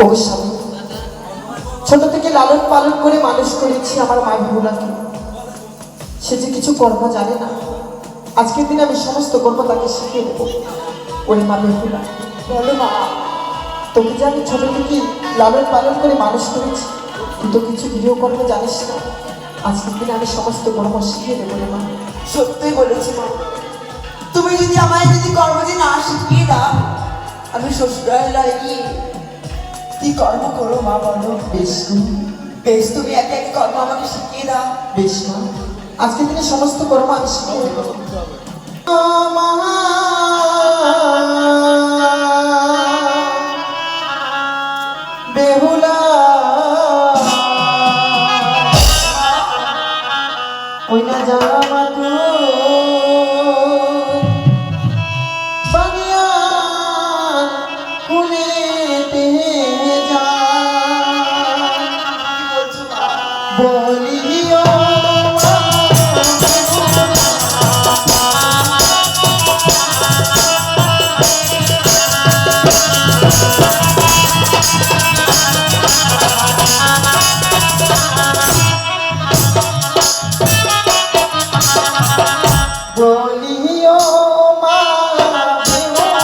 অবশ্য ছোট থেকে লালন পালন করে মানুষ করেছি আমার মা বেহুলাকে। সে যে কিছু কর্ম জানে না, আজকের দিনে আমি সমস্ত কর্ম তাকে শিখিয়ে দেবো। ওরে মা বেহুলা, বলো মা, তোকে যে আমি ছোট থেকে লালন পালন করে মানুষ করেছি, তুই তো কিছু গৃহকর্ম জানিস না। আজকের দিনে আমি সমস্ত কর্ম শিখিয়ে দেবো রে মা। সত্যই বলেছি মা, তুমি যদি আমায় কর্মটি না শিখিয়ে দাও, আমি শ্বশুরালয়ে গিয়ে কি কর্ম করো মা বলো? বেশ বেশ, তুমি একে একে কর্ম আমাকে শিখিয়ে দাও। বেশ মা, আজকের দিনে সমস্ত কর্ম আমি শিখিয়ে দেবো। বেহুলা ওই না জামা বানিয়া কুলেতে যা বলিও বলিও মা বেহুলা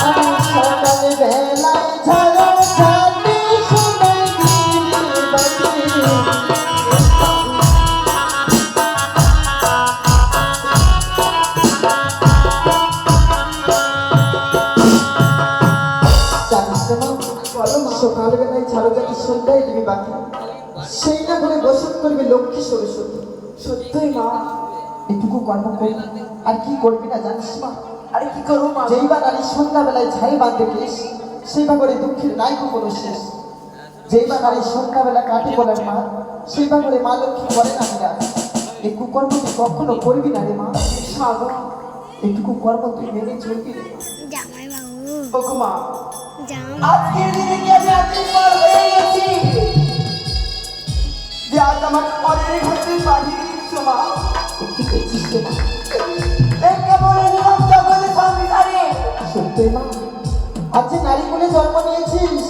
আমাকে সকালে বেলায় ঝাড়ো ঝাঁটি সবাই বাতি সকালে বেলায় ঝাড়ো ঝাঁটি সবাই বাতি সকালবেলায় ঝাড়ু জাতি সন্ধ্যায় দিবি বাকি, সেই না করে বসত করবি লক্ষ্মী সরস্বতী। সত্যই মা, এটুকু কর্ম করবি আর কি করবি না জানিস মা? আরে কি করবো মা? যেইবার নারী সন্ধ্যাবেলায় ছাই বাঁধতে গিয়েস, সেইবার করে দুঃখের নাই কোনো শেষ। যেইবার নারী সন্ধ্যাবেলা কাটি বলেন মা, সেইবার করে মা লক্ষ্মী বলে না বিরাজ। এই কুকর্ম তুই কখনো করবি না রে মা। সাগর, এটুকু কর্ম তুই মেনে চলবি রে মা। জামাই বাবু ওগো মা, জামাই আজকের দিনে কি আমি এতদিন পর হয়ে গেছি যে আজ আমাকে পরের ঘরে পাঠিয়ে দিচ্ছ মা? কি করছিস রে মা? এই কেমন নিয়ম জগতে সংসারে? সত্যি মা, আজ যে নারী কোলে জন্ম নিয়েছিস,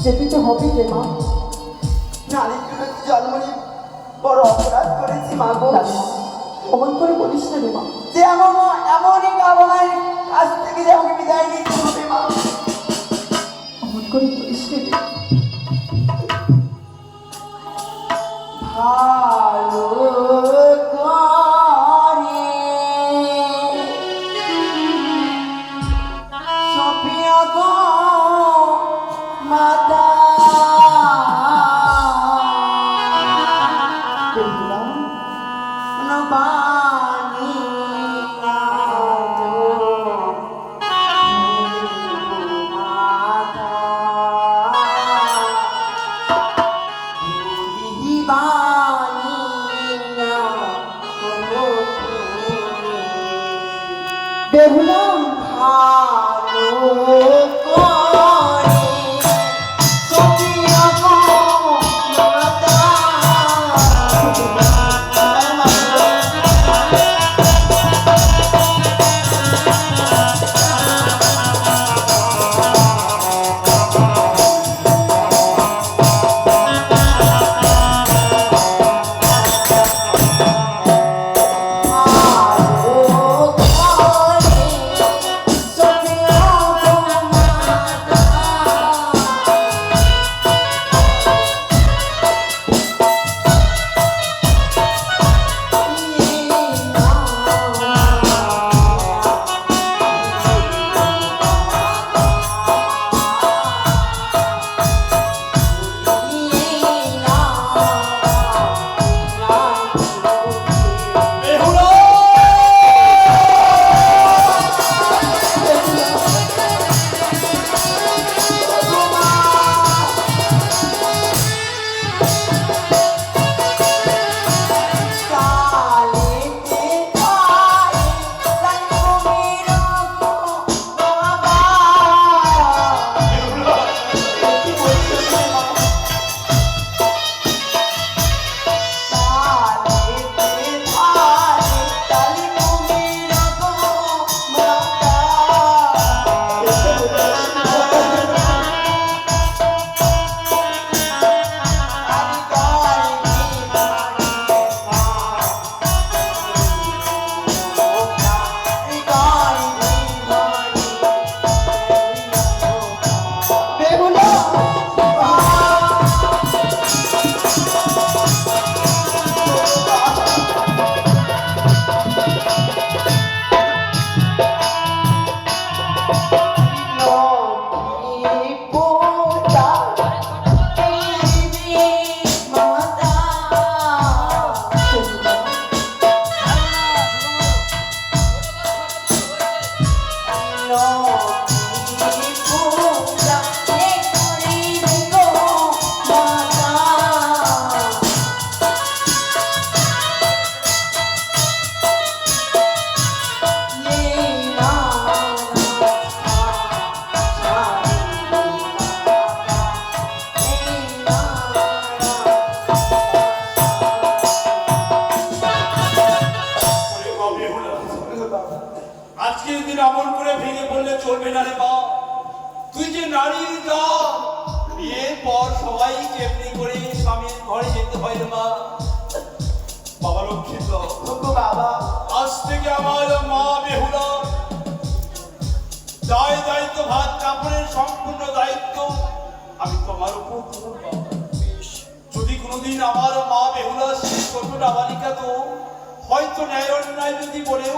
যেতে তো হবেই রে মা। নারীর জন্য জন্ম নিয়ে বড় অপরাধ করেছি মা গো। না রে মা, অমন করে বলিস না রে মা। যে এমনই কামনার কাছ থেকে যে আমাকে বিদায় নিতে হবে মা। অমন করে বলিস না রে। ভালো করে সপিয়া গো মাতা বেহুলা, নবানি বেহুলা ভালো করে পূজা এ করিবে গো মাতা আজকের দিন আমল করে ভেঙে বললে চলবে না রে বা। তুই যে নারীর জাত, বিয়ের পর সবাই কেমনি করে স্বামীর ঘরে যেতে হয় রে মা। বাবা লক্ষ্মীত, বাবা আজ থেকে আমার মা বেহুলা দায়িত্ব ভাত কাপড়ের সম্পূর্ণ দায়িত্ব আমি তোমার উপর দেব বাবা। যদি কোনোদিন আমার মা বেহুলা সেই ছোট নাবালিকা তো হয়তো ন্যায় অন্যায় যদি বলেও